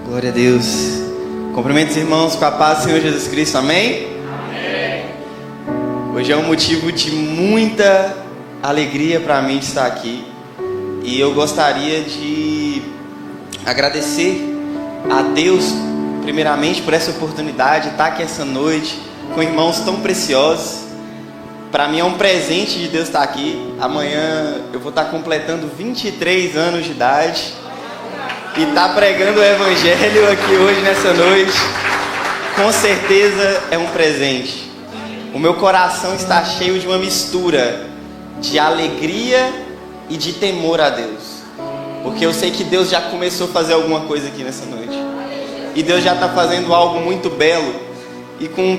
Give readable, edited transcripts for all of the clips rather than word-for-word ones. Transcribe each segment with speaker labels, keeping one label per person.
Speaker 1: Glória a Deus. Cumprimento os irmãos com a paz do Senhor Jesus Cristo, amém?
Speaker 2: Amém.
Speaker 1: Hoje é um motivo de muita alegria para mim de estar aqui. E eu gostaria de agradecer a Deus, primeiramente, por essa oportunidade de estar aqui essa noite com irmãos tão preciosos. Para mim é um presente de Deus estar aqui. Amanhã eu vou estar completando 23 anos de idade. E estar pregando o Evangelho aqui hoje, nessa noite, com certeza é um presente. O meu coração está cheio de uma mistura de alegria e de temor a Deus. Porque eu sei que Deus já começou a fazer alguma coisa aqui nessa noite. E Deus já está fazendo algo muito belo. E com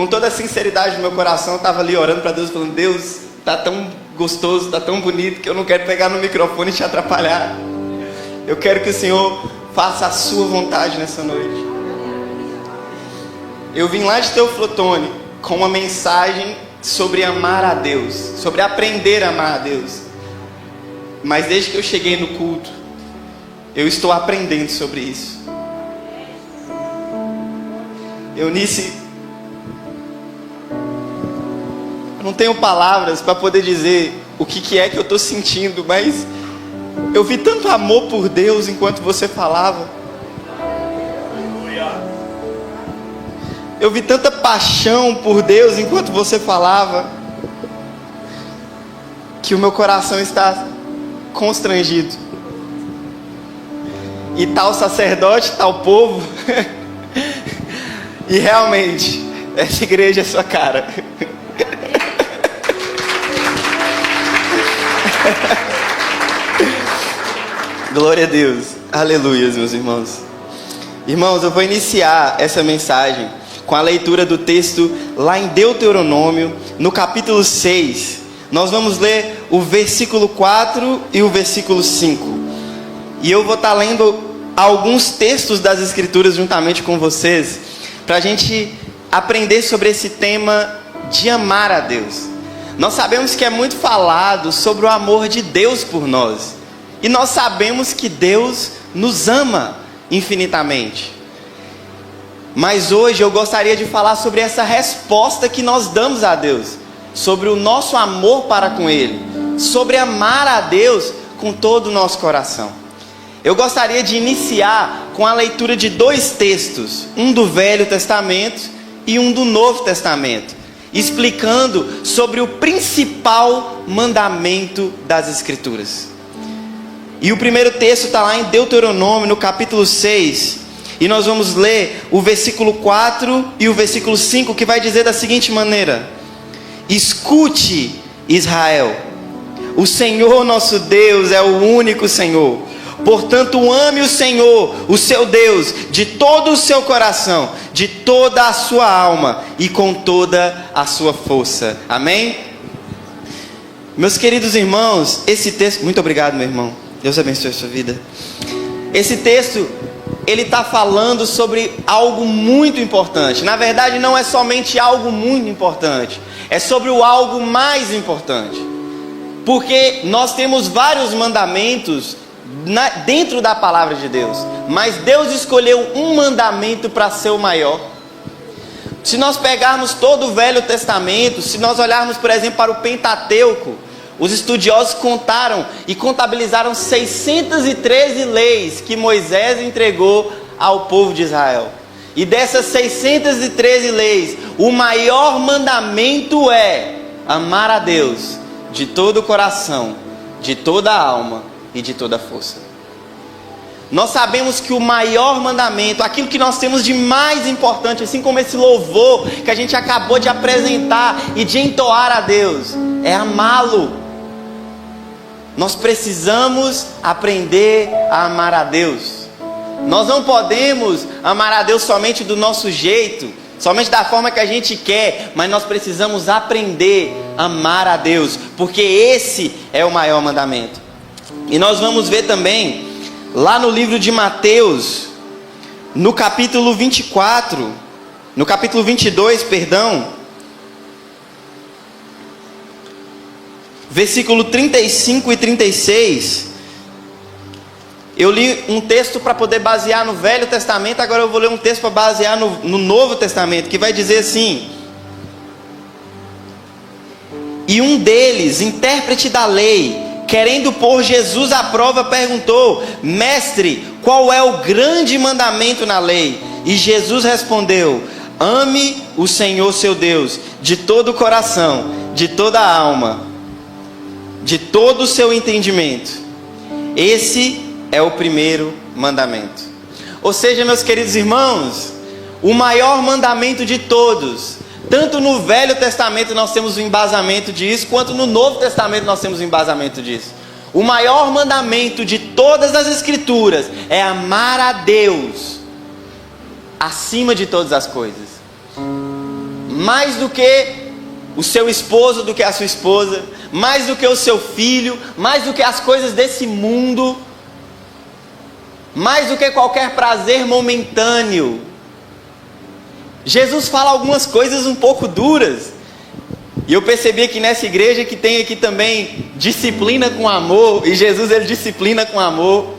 Speaker 1: toda a sinceridade do meu coração, eu estava ali orando para Deus, falando: Deus, está tão gostoso, está tão bonito, que eu não quero pegar no microfone e te atrapalhar. Eu quero que o Senhor faça a sua vontade nessa noite. Eu vim lá de Teoflotone com uma mensagem sobre amar a Deus, sobre aprender a amar a Deus. Mas desde que eu cheguei no culto, eu estou aprendendo sobre isso. Eunice, eu não tenho palavras para poder dizer o que é que eu estou sentindo, mas eu vi tanto amor por Deus enquanto você falava. Eu vi tanta paixão por Deus enquanto você falava, que o meu coração está constrangido. E tal sacerdote, tal povo. E realmente, essa igreja é sua cara. Glória a Deus, aleluia, meus irmãos. Irmãos, eu vou iniciar essa mensagem com a leitura do texto lá em Deuteronômio, no capítulo 6. Nós vamos ler o versículo 4 e o versículo 5. E eu vou estar lendo alguns textos das Escrituras juntamente com vocês, para a gente aprender sobre esse tema de amar a Deus. Nós sabemos que é muito falado sobre o amor de Deus por nós. E nós sabemos que Deus nos ama infinitamente. Mas hoje eu gostaria de falar sobre essa resposta que nós damos a Deus, sobre o nosso amor para com Ele, sobre amar a Deus com todo o nosso coração. Eu gostaria de iniciar com a leitura de dois textos, um do Velho Testamento e um do Novo Testamento, explicando sobre o principal mandamento das Escrituras. E o primeiro texto está lá em Deuteronômio, no capítulo 6. E nós vamos ler o versículo 4 e o versículo 5, que vai dizer da seguinte maneira: Escute, Israel, o Senhor nosso Deus é o único Senhor. Portanto, ame o Senhor, o seu Deus, de todo o seu coração, de toda a sua alma e com toda a sua força. Amém? Meus queridos irmãos, esse texto... Muito obrigado, meu irmão. Deus abençoe a sua vida. Esse texto, ele está falando sobre algo muito importante. Na verdade, não é somente algo muito importante, é sobre o algo mais importante. Porque nós temos vários mandamentos dentro da palavra de Deus, mas Deus escolheu um mandamento para ser o maior. Se nós pegarmos todo o Velho Testamento, se nós olharmos, por exemplo, para o Pentateuco, os estudiosos contaram e contabilizaram 613 leis que Moisés entregou ao povo de Israel. E dessas 613 leis, o maior mandamento é amar a Deus de todo o coração, de toda a alma e de toda a força. Nós sabemos que o maior mandamento, aquilo que nós temos de mais importante, assim como esse louvor que a gente acabou de apresentar e de entoar a Deus, é amá-lo. Nós precisamos aprender a amar a Deus. Nós não podemos amar a Deus somente do nosso jeito, somente da forma que a gente quer, mas nós precisamos aprender a amar a Deus, porque esse é o maior mandamento. E nós vamos ver também, lá no livro de Mateus, no capítulo 24, no capítulo 22, perdão, versículo 35 e 36, Eu li um texto para poder basear no Velho Testamento, agora eu vou ler um texto para basear no Novo Testamento, que vai dizer assim: e um deles, intérprete da lei, querendo pôr Jesus à prova, perguntou: mestre, qual é o grande mandamento na lei? E Jesus respondeu: ame o Senhor seu Deus de todo o coração, de toda a alma, de todo o seu entendimento. Esse é o primeiro mandamento. Ou seja, meus queridos irmãos, o maior mandamento de todos. Tanto no Velho Testamento nós temos um embasamento disso, quanto no Novo Testamento nós temos um embasamento disso. O maior mandamento de todas as Escrituras é amar a Deus acima de todas as coisas. Mais do que o seu esposo, do que a sua esposa, mais do que o seu filho, mais do que as coisas desse mundo, mais do que qualquer prazer momentâneo. Jesus fala algumas coisas um pouco duras, e eu percebi aqui nessa igreja que tem aqui também disciplina com amor, e Jesus ele disciplina com amor.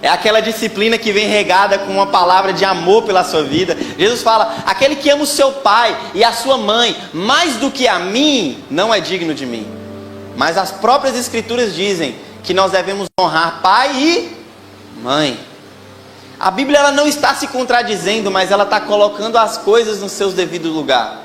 Speaker 1: É aquela disciplina que vem regada com uma palavra de amor pela sua vida. Jesus fala: aquele que ama o seu pai e a sua mãe mais do que a mim, não é digno de mim. Mas as próprias Escrituras dizem que nós devemos honrar pai e mãe. A Bíblia ela não está se contradizendo, mas ela está colocando as coisas no seu devido lugar.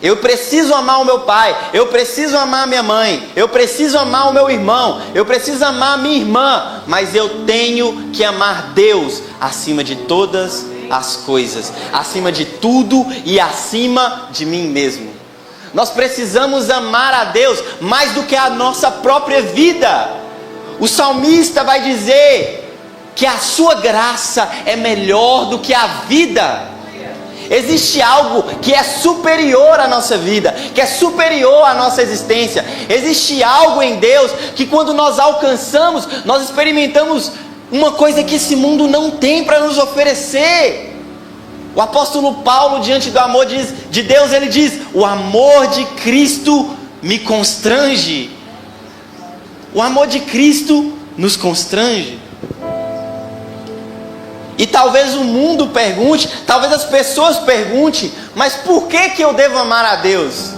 Speaker 1: Eu preciso amar o meu pai, eu preciso amar a minha mãe, eu preciso amar o meu irmão, eu preciso amar a minha irmã, mas eu tenho que amar Deus acima de todas as coisas, acima de tudo e acima de mim mesmo. Nós precisamos amar a Deus mais do que a nossa própria vida. O salmista vai dizer que a sua graça é melhor do que a vida. Existe algo que é superior à nossa vida, que é superior à nossa existência. Existe algo em Deus que quando nós alcançamos, nós experimentamos uma coisa que esse mundo não tem para nos oferecer. O apóstolo Paulo, diante do amor de Deus, ele diz: o amor de Cristo me constrange. O amor de Cristo nos constrange. E talvez o mundo pergunte, talvez as pessoas perguntem: mas por que eu devo amar a Deus?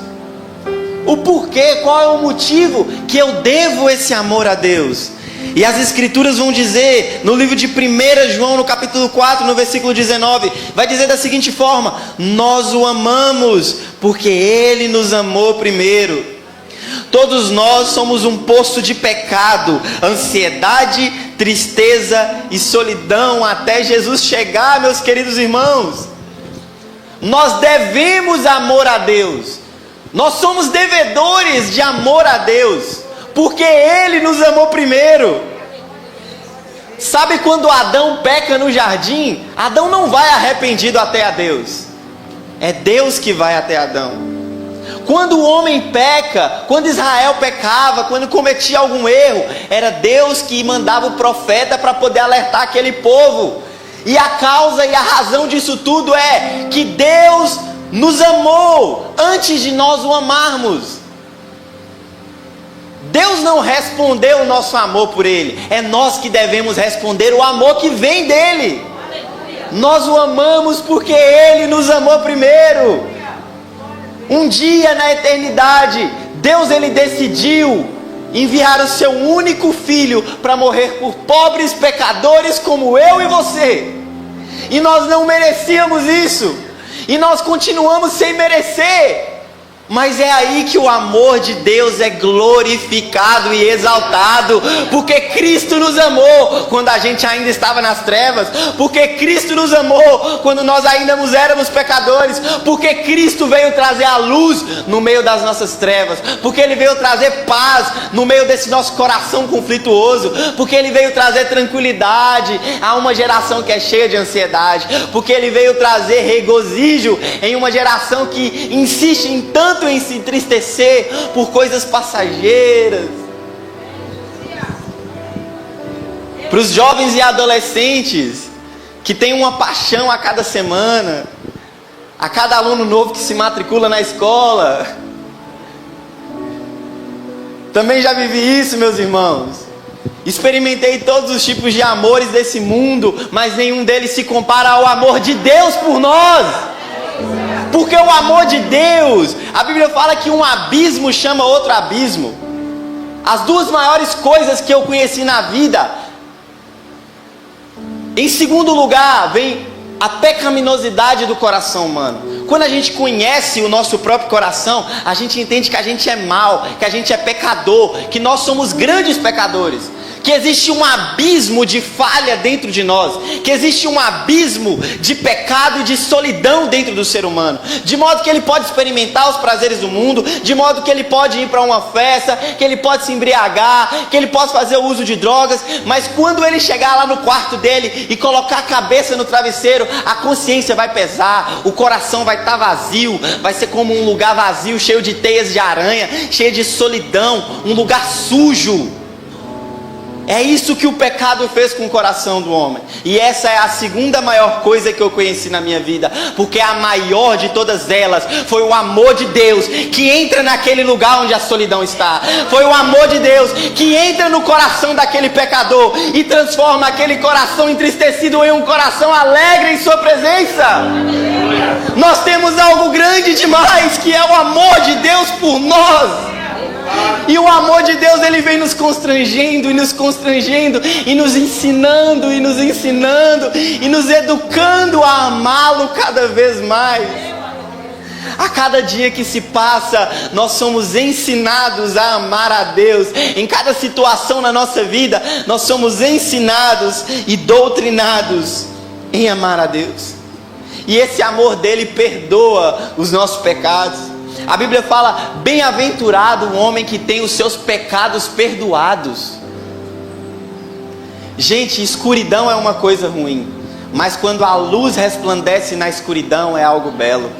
Speaker 1: O porquê, qual é o motivo que eu devo esse amor a Deus? E as Escrituras vão dizer, no livro de 1 João, no capítulo 4, no versículo 19, vai dizer da seguinte forma: nós o amamos porque Ele nos amou primeiro. Todos nós somos um poço de pecado, ansiedade, tristeza e solidão até Jesus chegar, meus queridos irmãos. Nós devemos amor a Deus. Nós somos devedores de amor a Deus, porque Ele nos amou primeiro. Sabe quando Adão peca no jardim? Adão não vai arrependido até a Deus. É Deus que vai até Adão. Quando o homem peca, quando Israel pecava, quando cometia algum erro, era Deus que mandava o profeta para poder alertar aquele povo. E a causa e a razão disso tudo é que Deus nos amou antes de nós o amarmos. Deus não respondeu o nosso amor por Ele, é nós que devemos responder o amor que vem dEle. Nós o amamos porque Ele nos amou primeiro. Um dia na eternidade, Deus ele decidiu enviar o seu único filho para morrer por pobres pecadores como eu e você. E nós não merecíamos isso. E nós continuamos sem merecer. Mas é aí que o amor de Deus é glorificado e exaltado, porque Cristo nos amou quando a gente ainda estava nas trevas, porque Cristo nos amou quando nós ainda éramos pecadores, porque Cristo veio trazer a luz no meio das nossas trevas, porque Ele veio trazer paz no meio desse nosso coração conflituoso, porque Ele veio trazer tranquilidade a uma geração que é cheia de ansiedade, porque Ele veio trazer regozijo em uma geração que insiste em tanto em se entristecer por coisas passageiras. Para os jovens e adolescentes que têm uma paixão a cada semana, a cada aluno novo que se matricula na escola. Também já vivi isso, meus irmãos. Experimentei todos os tipos de amores desse mundo, mas nenhum deles se compara ao amor de Deus por nós. Porque o amor de Deus, a Bíblia fala que um abismo chama outro abismo. As duas maiores coisas que eu conheci na vida. Em segundo lugar, vem a pecaminosidade do coração humano. Quando a gente conhece o nosso próprio coração, a gente entende que a gente é mau, que a gente é pecador, que nós somos grandes pecadores, que existe um abismo de falha dentro de nós, que existe um abismo de pecado e de solidão dentro do ser humano, de modo que ele pode experimentar os prazeres do mundo, de modo que ele pode ir para uma festa, que ele pode se embriagar, que ele pode fazer o uso de drogas, mas quando ele chegar lá no quarto dele e colocar a cabeça no travesseiro, a consciência vai pesar, o coração vai estar vazio, vai ser como um lugar vazio, cheio de teias de aranha, cheio de solidão, um lugar sujo. É isso que o pecado fez com o coração do homem. E essa é a segunda maior coisa que eu conheci na minha vida. Porque a maior de todas elas foi o amor de Deus que entra naquele lugar onde a solidão está. Foi o amor de Deus que entra no coração daquele pecador e transforma aquele coração entristecido em um coração alegre em sua presença. Nós temos algo grande demais, que é o amor de Deus por nós. E o amor de Deus, ele vem nos constrangendo e nos constrangendo, e nos ensinando e nos ensinando, e nos educando a amá-lo cada vez mais. A cada dia que se passa, nós somos ensinados a amar a Deus. Em cada situação na nossa vida, nós somos ensinados e doutrinados em amar a Deus. E esse amor dele perdoa os nossos pecados. A Bíblia fala: bem-aventurado o homem que tem os seus pecados perdoados. Gente, escuridão é uma coisa ruim, mas quando a luz resplandece na escuridão é algo belo.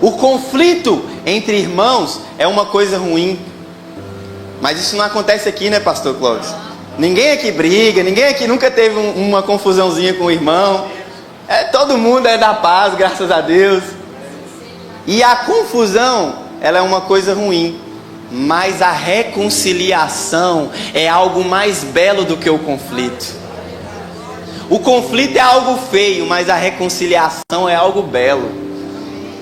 Speaker 1: O conflito entre irmãos é uma coisa ruim, mas isso não acontece aqui, né, pastor Clóvis? Ninguém aqui briga, ninguém aqui nunca teve uma confusãozinha com o irmão. Todo mundo é da paz, graças a Deus. E a confusão, ela é uma coisa ruim, mas a reconciliação é algo mais belo do que o conflito. O conflito é algo feio, mas a reconciliação é algo belo.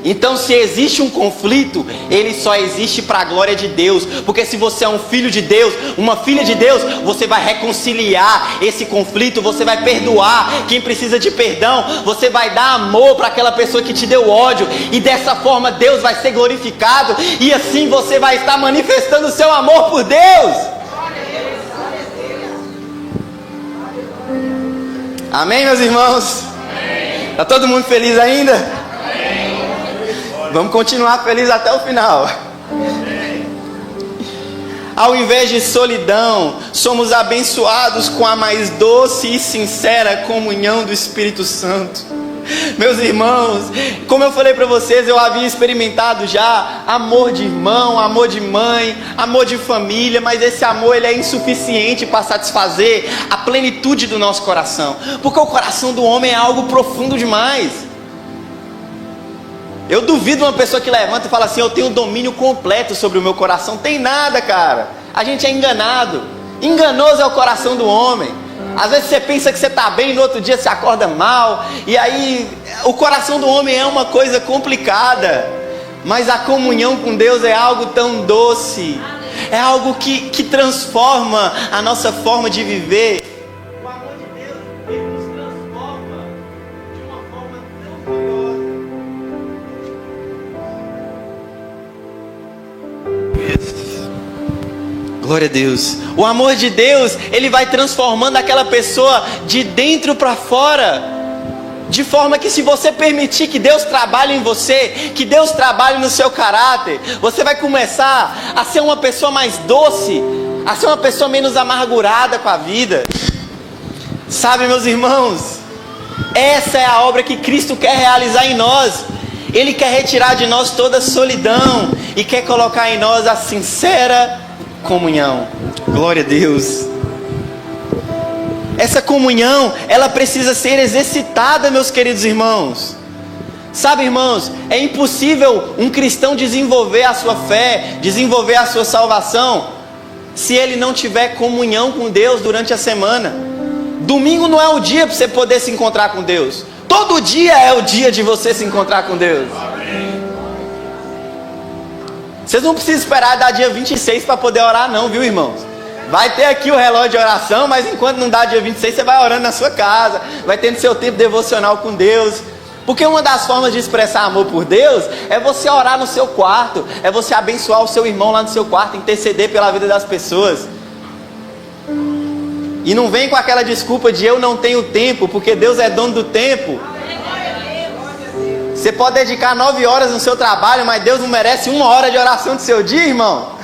Speaker 1: Então, se existe um conflito, ele só existe para a glória de Deus. Porque se você é um filho de Deus, uma filha de Deus, você vai reconciliar esse conflito, você vai perdoar quem precisa de perdão, você vai dar amor para aquela pessoa que te deu ódio, e dessa forma Deus vai ser glorificado, e assim você vai estar manifestando o seu amor por Deus. Amém, meus irmãos? Está todo mundo feliz ainda? Vamos continuar felizes até o final. Ao invés de solidão, somos abençoados com a mais doce e sincera comunhão do Espírito Santo. Meus irmãos, como eu falei para vocês, eu havia experimentado já amor de irmão, amor de mãe, amor de família, mas esse amor ele é insuficiente para satisfazer a plenitude do nosso coração, porque o coração do homem é algo profundo demais. Eu duvido uma pessoa que levanta e fala assim: eu tenho domínio completo sobre o meu coração. Tem nada, cara. A gente é enganado. Enganoso é o coração do homem. Às vezes você pensa que você está bem, no outro dia você acorda mal. E aí o coração do homem é uma coisa complicada. Mas a comunhão com Deus é algo tão doce. É algo que transforma a nossa forma de viver. O amor de Deus, ele nos transforma de uma forma tão gloriosa. Glória a Deus. O amor de Deus, ele vai transformando aquela pessoa de dentro para fora, de forma que, se você permitir que Deus trabalhe em você, que Deus trabalhe no seu caráter, você vai começar a ser uma pessoa mais doce, a ser uma pessoa menos amargurada com a vida. Sabe, meus irmãos, essa é a obra que Cristo quer realizar em nós. Ele quer retirar de nós toda a solidão e quer colocar em nós a sincera comunhão. Glória a Deus. Essa comunhão, ela precisa ser exercitada, meus queridos irmãos. Sabe, irmãos, é impossível um cristão desenvolver a sua fé, desenvolver a sua salvação, se ele não tiver comunhão com Deus durante a semana. Domingo não é o dia para você poder se encontrar com Deus. Todo dia é o dia de você se encontrar com Deus. Vocês não precisam esperar dar dia 26 para poder orar não, viu, irmãos? Vai ter aqui o relógio de oração, mas enquanto não dá dia 26, você vai orando na sua casa, vai tendo seu tempo devocional com Deus. Porque uma das formas de expressar amor por Deus é você orar no seu quarto, é você abençoar o seu irmão lá no seu quarto, interceder pela vida das pessoas. E não vem com aquela desculpa de eu não tenho tempo, porque Deus é dono do tempo. Você pode dedicar 9 horas no seu trabalho, mas Deus não merece 1 hora de oração do seu dia, irmão.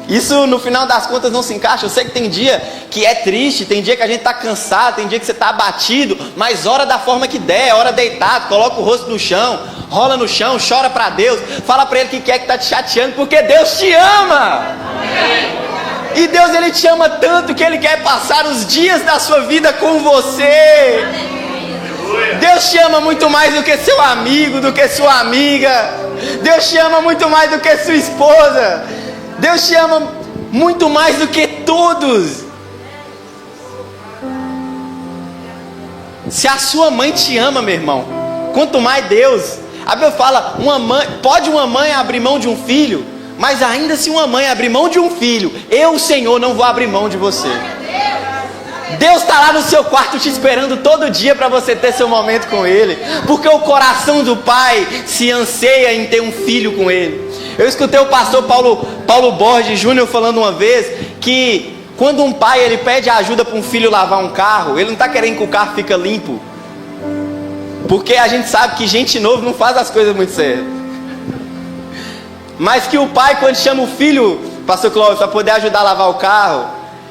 Speaker 1: Isso no final das contas não se encaixa. Eu sei que tem dia que é triste, tem dia que a gente está cansado, tem dia que você está abatido, mas ora da forma que der, ora deitado, coloca o rosto no chão, rola no chão, chora para Deus, fala para Ele que quer que está te chateando, porque Deus te ama. E Deus, Ele te ama tanto que Ele quer passar os dias da sua vida com você. Deus te ama muito mais do que seu amigo, do que sua amiga. Deus te ama muito mais do que sua esposa. Deus te ama muito mais do que todos. Se a sua mãe te ama, meu irmão, quanto mais Deus. A Bíblia fala, pode uma mãe abrir mão de um filho, mas ainda se uma mãe abrir mão de um filho, eu, Senhor, não vou abrir mão de você. Deus está lá no seu quarto te esperando todo dia para você ter seu momento com Ele, porque o coração do pai se anseia em ter um filho com Ele. Eu escutei o pastor Paulo Borges Júnior falando uma vez que quando um pai ele pede ajuda para um filho lavar um carro, ele não está querendo que o carro fique limpo, porque a gente sabe que gente nova não faz as coisas muito certas. Mas que o pai, quando chama o filho, pastor Clóvis, para poder ajudar a lavar o carro,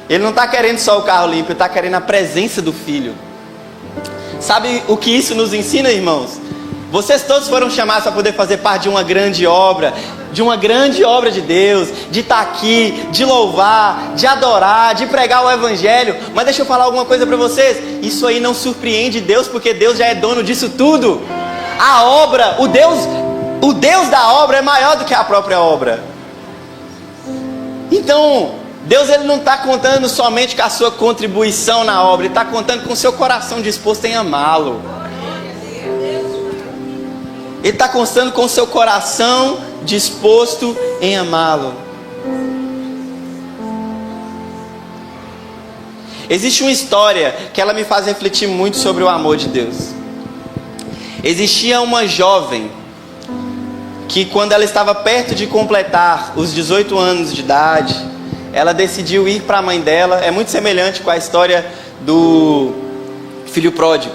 Speaker 1: ele não está querendo só o carro limpo, ele está querendo a presença do filho. Sabe o que isso nos ensina, irmãos? Vocês todos foram chamados para poder fazer parte de uma grande obra de Deus, de estar aqui, de louvar, de adorar, de pregar o Evangelho. Mas deixa eu falar alguma coisa para vocês. Isso aí não surpreende Deus, porque Deus já é dono disso tudo. A obra, o Deus da obra é maior do que a própria obra. Então, Deus ele não está contando somente com a sua contribuição na obra, Ele está contando com o seu coração disposto em amá-lo. Ele está contando com o seu coração disposto em amá-lo. Existe uma história que ela me faz refletir muito sobre o amor de Deus. Existia uma jovem que, quando ela estava perto de completar os 18 anos de idade, ela decidiu ir para a mãe dela. É muito semelhante com a história do filho pródigo.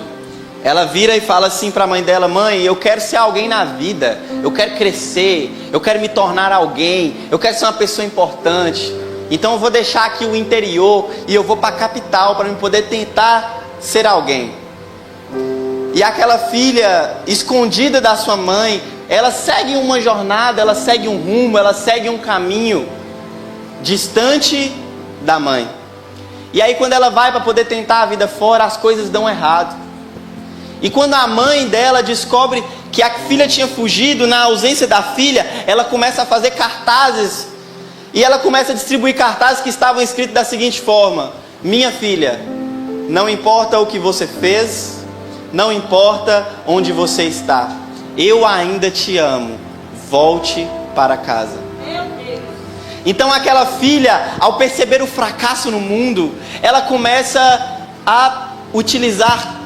Speaker 1: Ela vira e fala assim para a mãe dela: mãe, eu quero ser alguém na vida, eu quero crescer, eu quero me tornar alguém, eu quero ser uma pessoa importante. Então eu vou deixar aqui o interior e eu vou para a capital para me poder tentar ser alguém. E aquela filha escondida da sua mãe, ela segue uma jornada, ela segue um rumo, ela segue um caminho distante da mãe. E aí quando ela vai para poder tentar a vida fora, as coisas dão errado. E quando a mãe dela descobre que a filha tinha fugido, na ausência da filha, ela começa a fazer cartazes. E ela começa a distribuir cartazes que estavam escritos da seguinte forma: minha filha, não importa o que você fez, não importa onde você está, eu ainda te amo, volte para casa. Então aquela filha, ao perceber o fracasso no mundo, ela começa a utilizar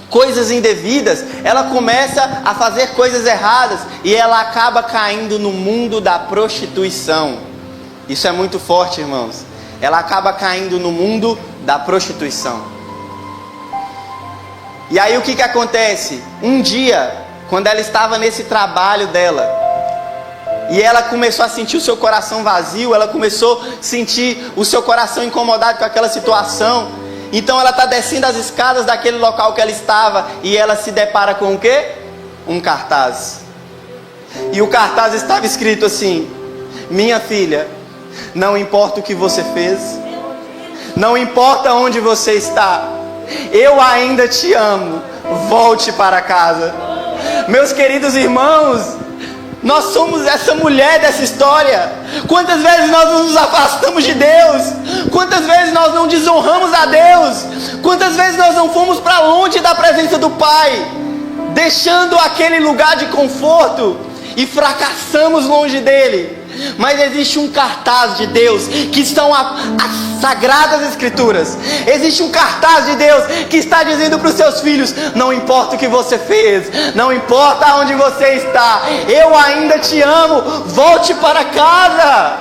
Speaker 1: coisas indevidas, ela começa a fazer coisas erradas e ela acaba caindo no mundo da prostituição. Isso é muito forte, irmãos. Ela acaba caindo no mundo da prostituição. E aí o que acontece? Um dia, quando ela estava nesse trabalho dela, e ela começou a sentir o seu coração vazio, ela começou a sentir o seu coração incomodado com aquela situação. Então ela está descendo as escadas daquele local que ela estava e ela se depara com o quê? Um cartaz. E o cartaz estava escrito assim: minha filha, não importa o que você fez, não importa onde você está, eu ainda te amo, volte para casa. Meus queridos irmãos, Nós somos essa mulher dessa história. Quantas vezes nós nos afastamos de Deus? Quantas vezes nós não desonramos a Deus? Quantas vezes nós não fomos para longe da presença do Pai, deixando aquele lugar de conforto e fracassamos longe dele? Mas existe um cartaz de Deus, que estão as sagradas escrituras. Existe um cartaz de Deus que está dizendo para os seus filhos: não importa o que você fez, não importa onde você está, eu ainda te amo. Volte para casa.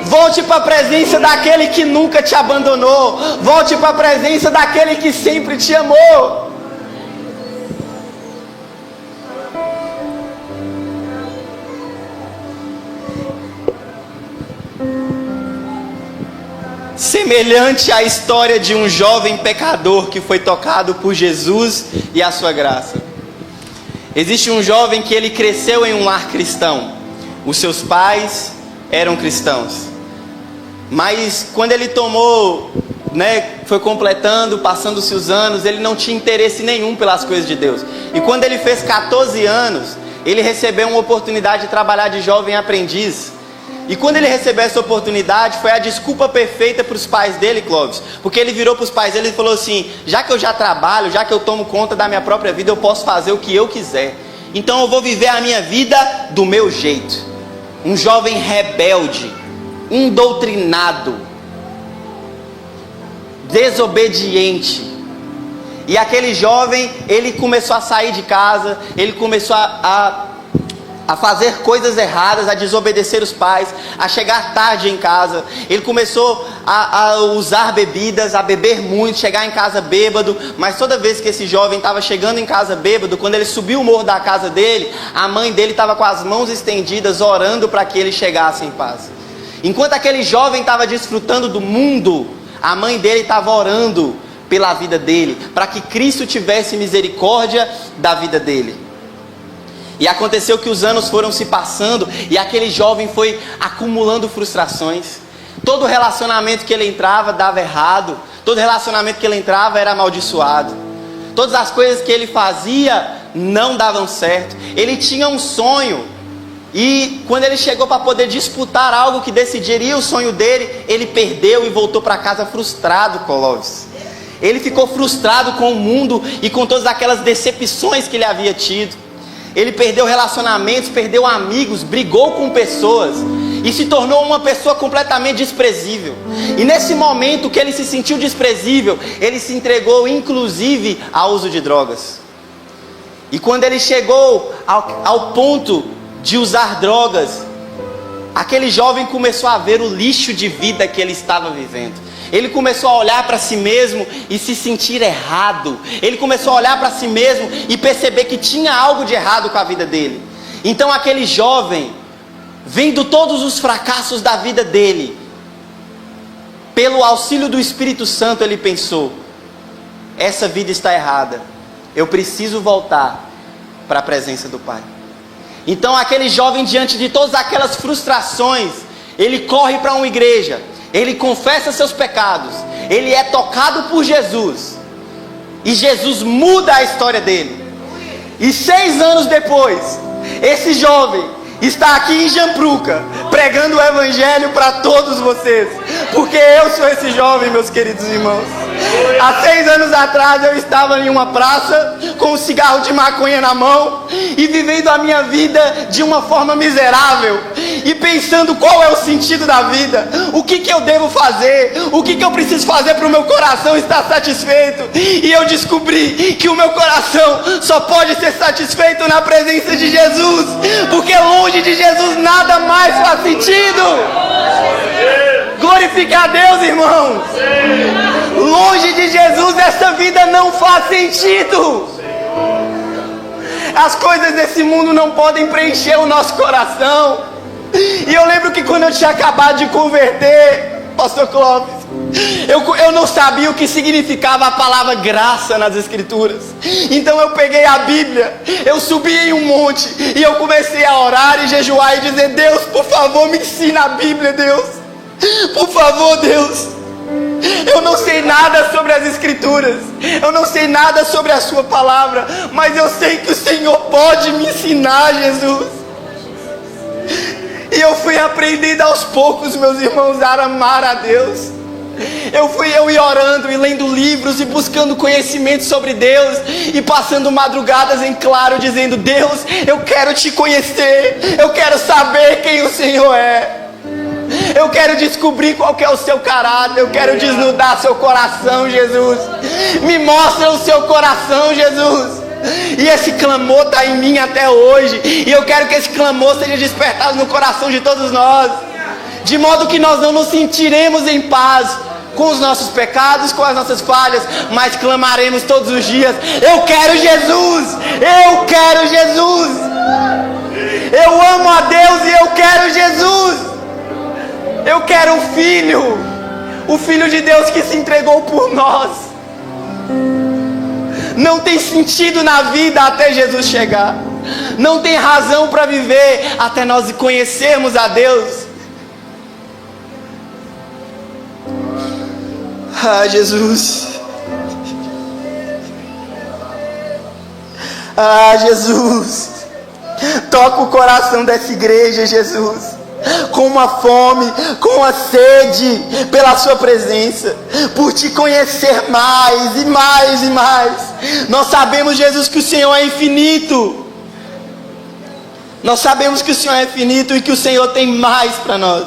Speaker 1: Volte para a presença daquele que nunca te abandonou. Volte para a presença daquele que sempre te amou. Semelhante à história de um jovem pecador que foi tocado por Jesus e a sua graça. Existe um jovem que ele cresceu em um lar cristão. Os seus pais eram cristãos. Mas quando ele foi completando, passando-se os anos, ele não tinha interesse nenhum pelas coisas de Deus. E quando ele fez 14 anos, ele recebeu uma oportunidade de trabalhar de jovem aprendiz. E quando ele recebeu essa oportunidade, foi a desculpa perfeita para os pais dele, Clóvis. Porque ele virou para os pais dele e falou assim: já que eu já trabalho, já que eu tomo conta da minha própria vida, eu posso fazer o que eu quiser. Então eu vou viver a minha vida do meu jeito. Um jovem rebelde, indoutrinado, desobediente. E aquele jovem, ele começou a sair de casa, ele começou a fazer coisas erradas, a desobedecer os pais, a chegar tarde em casa. Ele começou a usar bebidas, a beber muito, chegar em casa bêbado. Mas toda vez que esse jovem estava chegando em casa bêbado, quando ele subiu o morro da casa dele, a mãe dele estava com as mãos estendidas, orando para que ele chegasse em paz. Enquanto aquele jovem estava desfrutando do mundo, a mãe dele estava orando pela vida dele, para que Cristo tivesse misericórdia da vida dele. E aconteceu que os anos foram se passando e aquele jovem foi acumulando frustrações. Todo relacionamento que ele entrava dava errado. Todo relacionamento que ele entrava era amaldiçoado. Todas as coisas que ele fazia não davam certo. Ele tinha um sonho. E quando ele chegou para poder disputar algo que decidiria o sonho dele, ele perdeu e voltou para casa frustrado, Clóvis. Ele ficou frustrado com o mundo e com todas aquelas decepções que ele havia tido. Ele perdeu relacionamentos, perdeu amigos, brigou com pessoas e se tornou uma pessoa completamente desprezível. E nesse momento que ele se sentiu desprezível, ele se entregou inclusive ao uso de drogas. E quando ele chegou ao ponto de usar drogas, aquele jovem começou a ver o lixo de vida que ele estava vivendo. Ele começou a olhar para si mesmo e se sentir errado. Ele começou a olhar para si mesmo e perceber que tinha algo de errado com a vida dele. Então aquele jovem, vendo todos os fracassos da vida dele, pelo auxílio do Espírito Santo, ele pensou: essa vida está errada, eu preciso voltar para a presença do Pai. Então aquele jovem, diante de todas aquelas frustrações, ele corre para uma igreja. Ele confessa seus pecados, ele é tocado por Jesus, e Jesus muda a história dele. E 6 anos depois, esse jovem está aqui em Jampruca, pregando o evangelho para todos vocês, porque eu sou esse jovem, meus queridos irmãos. Há 6 anos atrás eu estava em uma praça, com um cigarro de maconha na mão, e vivendo a minha vida de uma forma miserável, e pensando qual é o sentido da vida, o que eu devo fazer, o que eu preciso fazer para o meu coração estar satisfeito. E eu descobri que o meu coração só pode ser satisfeito na presença de Jesus, porque longe de Jesus nada mais faz sentido. Glorificar a Deus, irmãos. Longe de Jesus essa vida não faz sentido. As coisas desse mundo não podem preencher o nosso coração. E eu lembro que quando eu tinha acabado de converter, pastor Clóvis, eu não sabia o que significava a palavra graça nas escrituras. Então eu peguei a Bíblia, eu subi em um monte e eu comecei a orar e jejuar e dizer: Deus, por favor, me ensina a Bíblia, Deus. Por favor, Deus. Eu não sei nada sobre as escrituras, eu não sei nada sobre a sua palavra, mas eu sei que o Senhor pode me ensinar, Jesus. E eu fui aprendendo aos poucos, meus irmãos, a amar a Deus. Eu ia orando e lendo livros e buscando conhecimento sobre Deus e passando madrugadas em claro dizendo: Deus, eu quero te conhecer, eu quero saber quem o Senhor é, eu quero descobrir qual que é o seu caráter, eu quero desnudar seu coração, Jesus. Me mostra o seu coração, Jesus. E esse clamor está em mim até hoje, e eu quero que esse clamor seja despertado no coração de todos nós, de modo que nós não nos sentiremos em paz com os nossos pecados, com as nossas falhas, mas clamaremos todos os dias: eu quero Jesus, eu quero Jesus, eu amo a Deus e eu quero Jesus, eu quero o Filho de Deus que se entregou por nós. Não tem sentido na vida até Jesus chegar, não tem razão para viver até nós conhecermos a Deus. Ah, Jesus. Ah, Jesus. Toca o coração dessa igreja, Jesus, com uma fome, com uma sede pela sua presença, por te conhecer mais e mais e mais. Nós sabemos, Jesus, que o Senhor é infinito. Nós sabemos que o Senhor é infinito e que o Senhor tem mais para nós.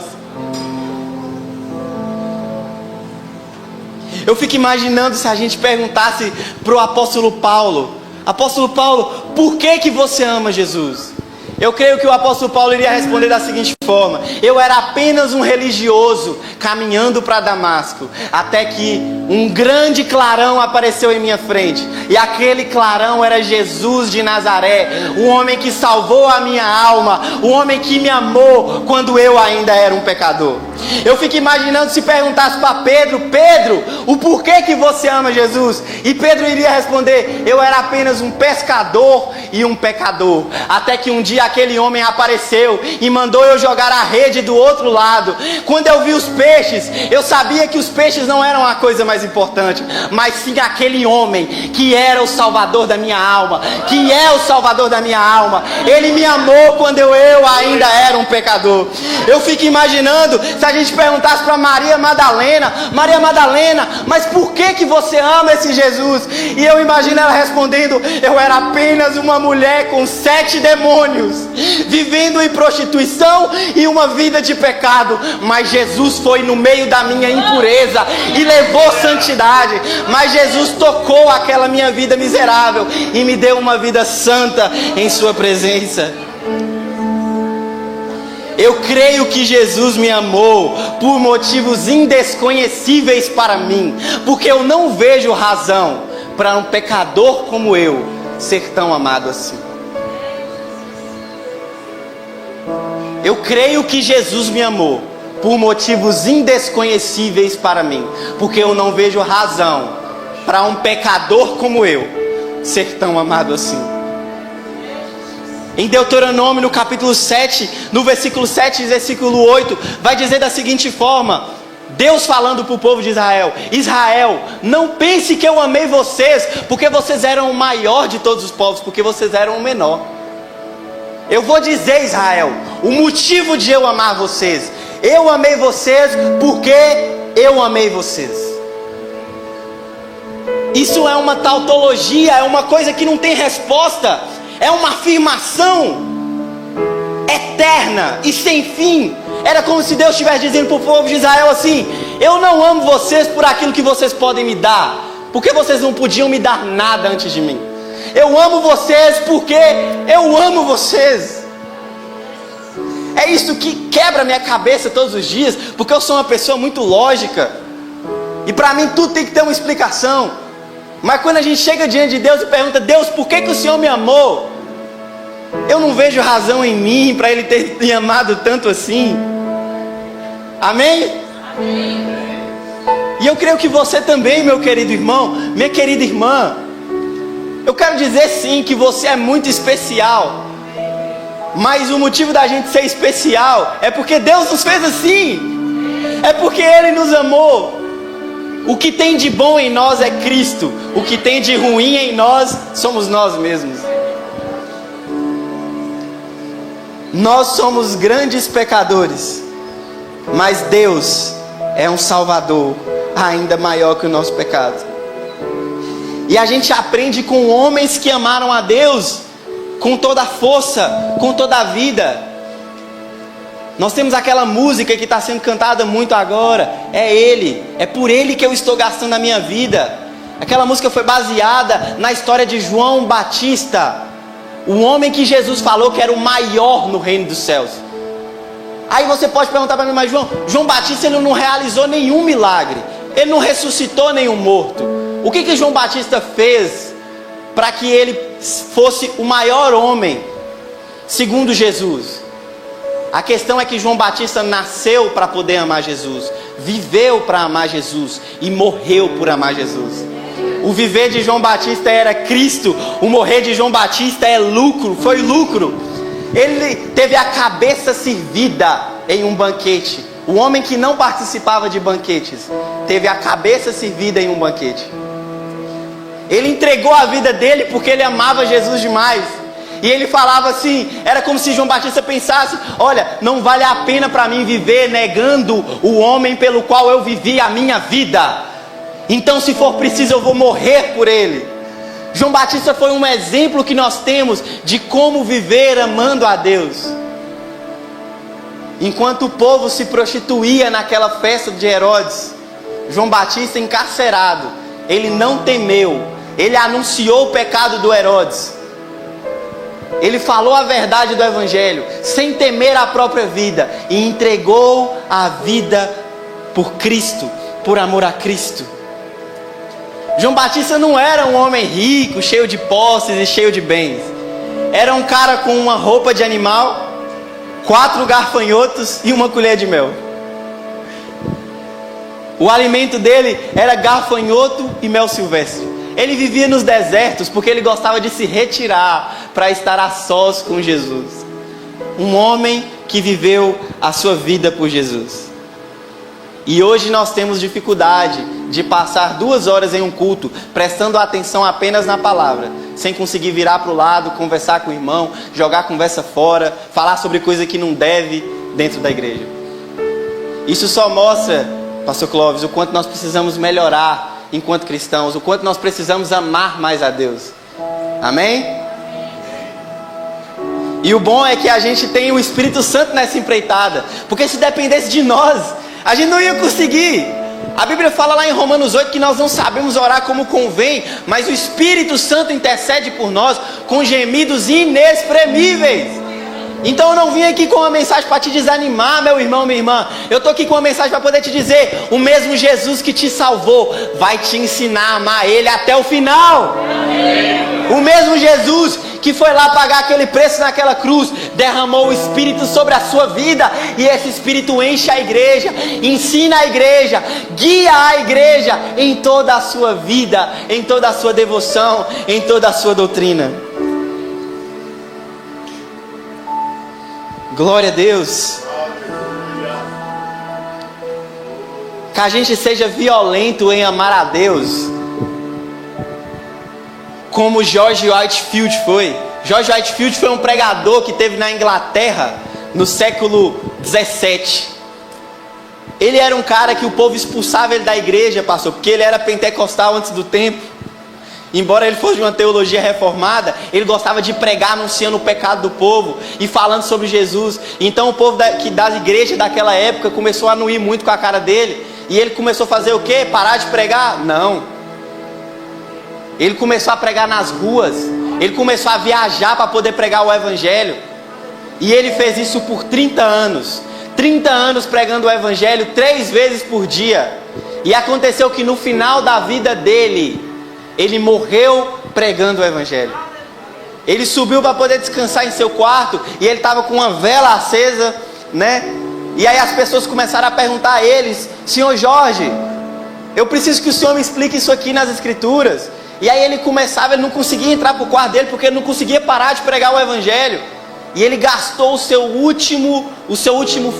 Speaker 1: Eu fico imaginando se a gente perguntasse para o apóstolo Paulo: apóstolo Paulo, por que você ama Jesus? Eu creio que o apóstolo Paulo iria responder da seguinte forma: eu era apenas um religioso caminhando para Damasco, até que um grande clarão apareceu em minha frente, e aquele clarão era Jesus de Nazaré, o homem que salvou a minha alma, o homem que me amou quando eu ainda era um pecador. Eu fico imaginando se perguntasse para Pedro: Pedro, o porquê que você ama Jesus? E Pedro iria responder: eu era apenas um pescador e um pecador, até que um dia aquele homem apareceu e mandou eu jogar a rede do outro lado. Quando eu vi os peixes, eu sabia que os peixes não eram a coisa mais importante, mas sim aquele homem que era o salvador da minha alma, que é o salvador da minha alma. Ele me amou quando eu ainda era um pecador. Eu fico imaginando se a gente perguntasse para Maria Madalena: Maria Madalena, mas por que você ama esse Jesus? E eu imagino ela respondendo: eu era apenas uma mulher com 7 demônios, vivendo em prostituição e uma vida de pecado, mas Jesus foi no meio da minha impureza e levou santidade. Mas Jesus tocou aquela minha vida miserável e me deu uma vida santa em sua presença. Eu creio que Jesus me amou por motivos indesconhecíveis para mim, porque eu não vejo razão para um pecador como eu ser tão amado assim. Eu creio que Jesus me amou por motivos indesconhecíveis para mim, porque eu não vejo razão para um pecador como eu ser tão amado assim. Em Deuteronômio, no capítulo 7, no versículo 7 e versículo 8, vai dizer da seguinte forma: Deus falando para o povo de Israel: Israel, não pense que eu amei vocês porque vocês eram o maior de todos os povos, porque vocês eram o menor. Eu vou dizer, Israel, o motivo de eu amar vocês: eu amei vocês porque eu amei vocês. Isso é uma tautologia, é uma coisa que não tem resposta, é uma afirmação eterna e sem fim. Era como se Deus estivesse dizendo para o povo de Israel assim: eu não amo vocês por aquilo que vocês podem me dar, porque vocês não podiam me dar nada antes de mim. Eu amo vocês porque eu amo vocês. É isso que quebra minha cabeça todos os dias, porque eu sou uma pessoa muito lógica, e para mim tudo tem que ter uma explicação. Mas quando a gente chega diante de Deus e pergunta: Deus, por que o Senhor me amou? Eu não vejo razão em mim para Ele ter me amado tanto assim. Amém? Amém. E eu creio que você também, meu querido irmão, minha querida irmã. Eu quero dizer sim que você é muito especial, mas o motivo da gente ser especial é porque Deus nos fez assim, é porque Ele nos amou. O que tem de bom em nós é Cristo, o que tem de ruim em nós somos nós mesmos. Nós somos grandes pecadores, mas Deus é um Salvador ainda maior que o nosso pecado. E a gente aprende com homens que amaram a Deus com toda a força, com toda a vida. Nós temos aquela música que está sendo cantada muito agora. É Ele, é por Ele que eu estou gastando a minha vida. Aquela música foi baseada na história de João Batista, o homem que Jesus falou que era o maior no reino dos céus. Aí você pode perguntar para mim, mas João Batista ele não realizou nenhum milagre, ele não ressuscitou nenhum morto. O que João Batista fez para que ele fosse o maior homem segundo Jesus? A questão é que João Batista nasceu para poder amar Jesus, viveu para amar Jesus e morreu por amar Jesus. O viver de João Batista era Cristo, o morrer de João Batista é lucro, foi lucro. Ele teve a cabeça servida em um banquete. O homem que não participava de banquetes teve a cabeça servida em um banquete. Ele entregou a vida dele porque ele amava Jesus demais. E ele falava assim, era como se João Batista pensasse: olha, não vale a pena para mim viver negando o homem pelo qual eu vivi a minha vida. Então, se for preciso, eu vou morrer por ele. João Batista foi um exemplo que nós temos de como viver amando a Deus. Enquanto o povo se prostituía naquela festa de Herodes, João Batista encarcerado, ele não temeu, ele anunciou o pecado do Herodes. Ele falou a verdade do Evangelho, sem temer a própria vida, e entregou a vida por Cristo, por amor a Cristo. João Batista não era um homem rico, cheio de posses e cheio de bens. Era um cara com uma roupa de animal, 4 gafanhotos e uma colher de mel. O alimento dele era gafanhoto e mel silvestre. Ele vivia nos desertos porque ele gostava de se retirar para estar a sós com Jesus. Um homem que viveu a sua vida por Jesus. E hoje nós temos dificuldade de passar 2 horas em um culto, prestando atenção apenas na palavra, sem conseguir virar para o lado, conversar com o irmão, jogar a conversa fora, falar sobre coisa que não deve dentro da igreja. Isso só mostra, Pastor Clóvis, o quanto nós precisamos melhorar enquanto cristãos, o quanto nós precisamos amar mais a Deus. Amém? E o bom é que a gente tem o Espírito Santo nessa empreitada, porque se dependesse de nós, a gente não ia conseguir. A Bíblia fala lá em Romanos 8 que nós não sabemos orar como convém, mas o Espírito Santo intercede por nós com gemidos inexprimíveis. Então eu não vim aqui com uma mensagem para te desanimar, meu irmão, minha irmã. Eu estou aqui com uma mensagem para poder te dizer: o mesmo Jesus que te salvou vai te ensinar a amar Ele até o final. O mesmo Jesus que foi lá pagar aquele preço naquela cruz, derramou o Espírito sobre a sua vida, e esse Espírito enche a igreja, ensina a igreja, guia a igreja em toda a sua vida, em toda a sua devoção, em toda a sua doutrina. Glória a Deus. Que a gente seja violento em amar a Deus, como George Whitefield foi. George Whitefield foi um pregador que teve na Inglaterra no século 17. Ele era um cara que o povo expulsava ele da igreja, pastor, porque ele era pentecostal antes do tempo. Embora ele fosse de uma teologia reformada, ele gostava de pregar anunciando o pecado do povo e falando sobre Jesus. Então o povo das igrejas daquela época começou a anuir muito com a cara dele. E ele começou a fazer o quê? Parar de pregar? Não. Ele começou a pregar nas ruas. Ele começou a viajar para poder pregar o Evangelho. E ele fez isso por 30 anos. 30 anos pregando o Evangelho 3 vezes por dia. E aconteceu que no final da vida dele, ele morreu pregando o Evangelho. Ele subiu para poder descansar em seu quarto, e ele estava com uma vela acesa, né? E aí as pessoas começaram a perguntar a eles: Senhor Jorge, eu preciso que o Senhor me explique isso aqui nas Escrituras. E aí ele não conseguia entrar para o quarto dele, porque ele não conseguia parar de pregar o Evangelho. E ele gastou o seu último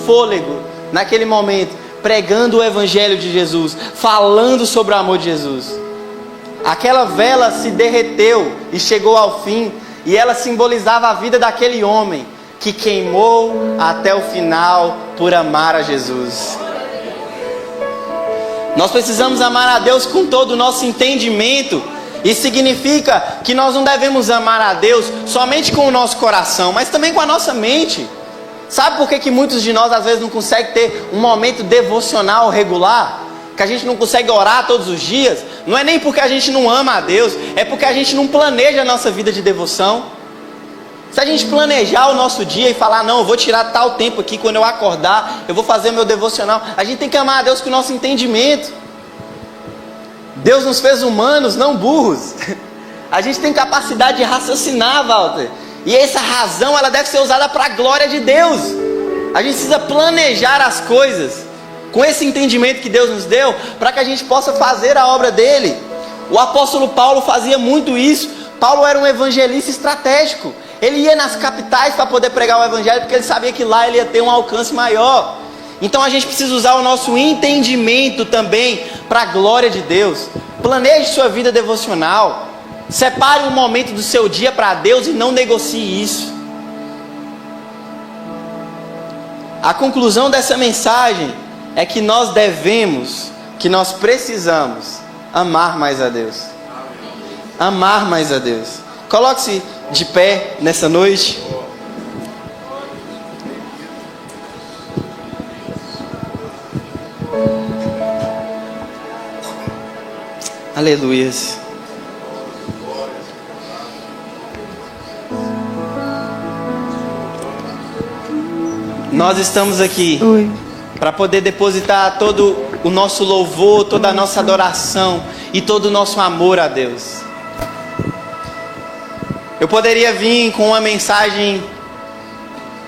Speaker 1: fôlego naquele momento, pregando o Evangelho de Jesus, falando sobre o amor de Jesus. Aquela vela se derreteu e chegou ao fim, e ela simbolizava a vida daquele homem que queimou até o final por amar a Jesus. Nós precisamos amar a Deus com todo o nosso entendimento. Isso significa que nós não devemos amar a Deus somente com o nosso coração, mas também com a nossa mente. Sabe por que muitos de nós às vezes não conseguem ter um momento devocional regular? Que a gente não consegue orar todos os dias? Não é nem porque a gente não ama a Deus, é porque a gente não planeja a nossa vida de devoção. Se a gente planejar o nosso dia e falar, não, eu vou tirar tal tempo aqui, quando eu acordar, eu vou fazer meu devocional. A gente tem que amar a Deus com o nosso entendimento. Deus nos fez humanos, não burros. A gente tem capacidade de raciocinar, Walter. E essa razão, ela deve ser usada para a glória de Deus. A gente precisa planejar as coisas com esse entendimento que Deus nos deu, para que a gente possa fazer a obra dele. O apóstolo Paulo fazia muito isso. Paulo era um evangelista estratégico. Ele ia nas capitais para poder pregar o evangelho, porque ele sabia que lá ele ia ter um alcance maior. Então a gente precisa usar o nosso entendimento também para a glória de Deus. Planeje sua vida devocional. Separe um momento do seu dia para Deus e não negocie isso. A conclusão dessa mensagem é que nós devemos, que nós precisamos amar mais a Deus. Amar mais a Deus. Coloque-se de pé nessa noite. Aleluias. Nós estamos aqui para poder depositar todo o nosso louvor, toda a nossa adoração e todo o nosso amor a Deus. Eu poderia vir com uma mensagem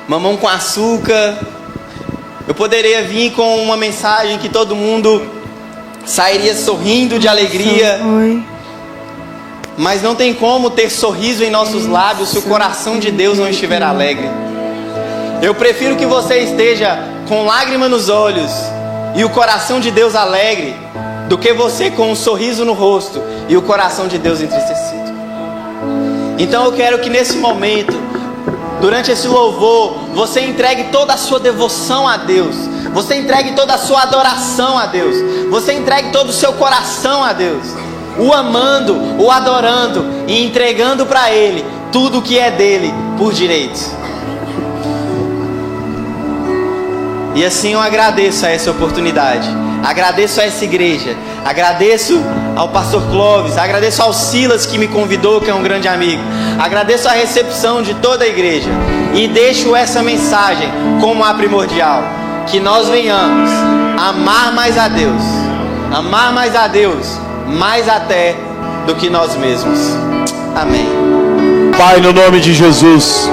Speaker 1: mamão com açúcar. Eu poderia vir com uma mensagem que todo mundo sairia sorrindo de alegria. Mas não tem como ter sorriso em nossos lábios se o coração de Deus não estiver alegre. Eu prefiro que você esteja com lágrima nos olhos e o coração de Deus alegre, do que você com um sorriso no rosto e o coração de Deus entristecido. Então eu quero que nesse momento, durante esse louvor, você entregue toda a sua devoção a Deus. Você entregue toda a sua adoração a Deus. Você entregue todo o seu coração a Deus, o amando, o adorando e entregando para Ele tudo o que é dele por direito. E assim eu agradeço a essa oportunidade. Agradeço a essa igreja. Agradeço ao pastor Clóvis. Agradeço ao Silas que me convidou, que é um grande amigo. Agradeço a recepção de toda a igreja. E deixo essa mensagem como a primordial: que nós venhamos amar mais a Deus. Amar mais a Deus, mais até do que nós mesmos. Amém.
Speaker 2: Pai, no nome de Jesus,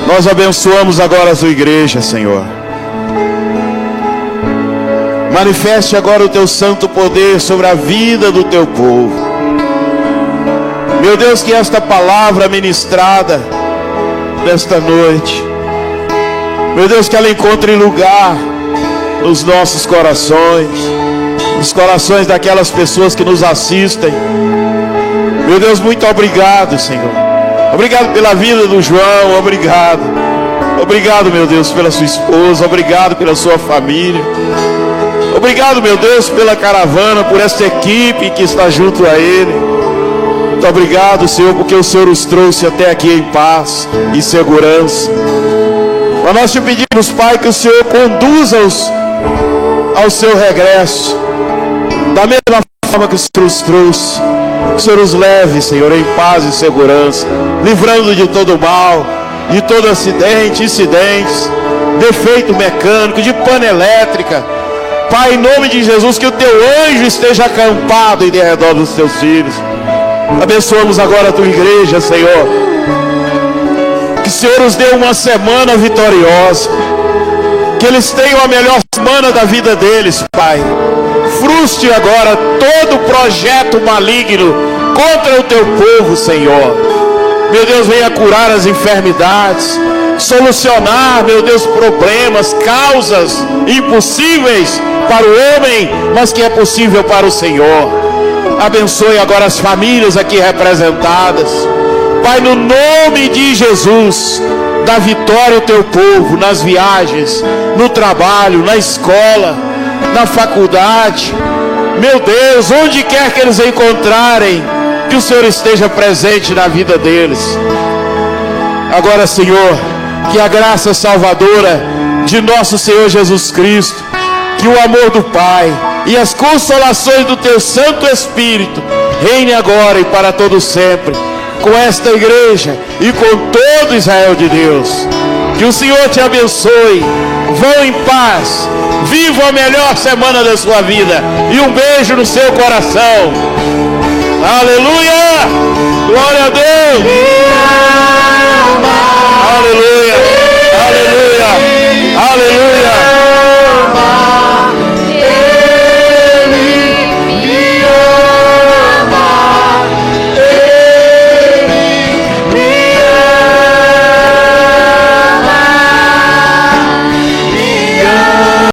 Speaker 2: nós abençoamos agora a tua igreja, Senhor. Manifeste agora o teu santo poder sobre a vida do teu povo. Meu Deus, que esta palavra ministrada nesta noite, meu Deus, que ela encontre lugar nos nossos corações, nos corações daquelas pessoas que nos assistem. Meu Deus, muito obrigado, Senhor. Obrigado pela vida do João, obrigado. Obrigado, meu Deus, pela sua esposa, obrigado pela sua família. Obrigado, meu Deus, pela caravana, por esta equipe que está junto a ele. Muito obrigado, Senhor, porque o Senhor os trouxe até aqui em paz e segurança. Mas nós te pedimos, Pai, que o Senhor conduza-os ao seu regresso, da mesma forma que o Senhor os trouxe. Que o Senhor os leve, Senhor, em paz e segurança, livrando de todo mal, de todo acidente, incidentes, defeito mecânico, de pane elétrica. Pai, em nome de Jesus, que o teu anjo esteja acampado em redor dos teus filhos. Abençoamos agora a tua igreja, Senhor. Que o Senhor os dê uma semana vitoriosa. Que eles tenham a melhor semana da vida deles, Pai. Frustre agora todo projeto maligno contra o teu povo, Senhor. Meu Deus, venha curar as enfermidades, solucionar, meu Deus, problemas, causas impossíveis para o homem, mas que é possível para o Senhor. Abençoe agora as famílias aqui representadas. Pai, no nome de Jesus, dá vitória ao teu povo nas viagens, no trabalho, na escola, na faculdade. Meu Deus, onde quer que eles encontrarem, que o Senhor esteja presente na vida deles. Agora, Senhor, que a graça salvadora de nosso Senhor Jesus Cristo, que o amor do Pai e as consolações do teu Santo Espírito reine agora e para todo sempre com esta igreja e com todo Israel de Deus. Que o Senhor te abençoe. Vão em paz. Viva a melhor semana da sua vida. E um beijo no seu coração. Aleluia! Glória a Deus! Aleluia! Aleluia! Aleluia!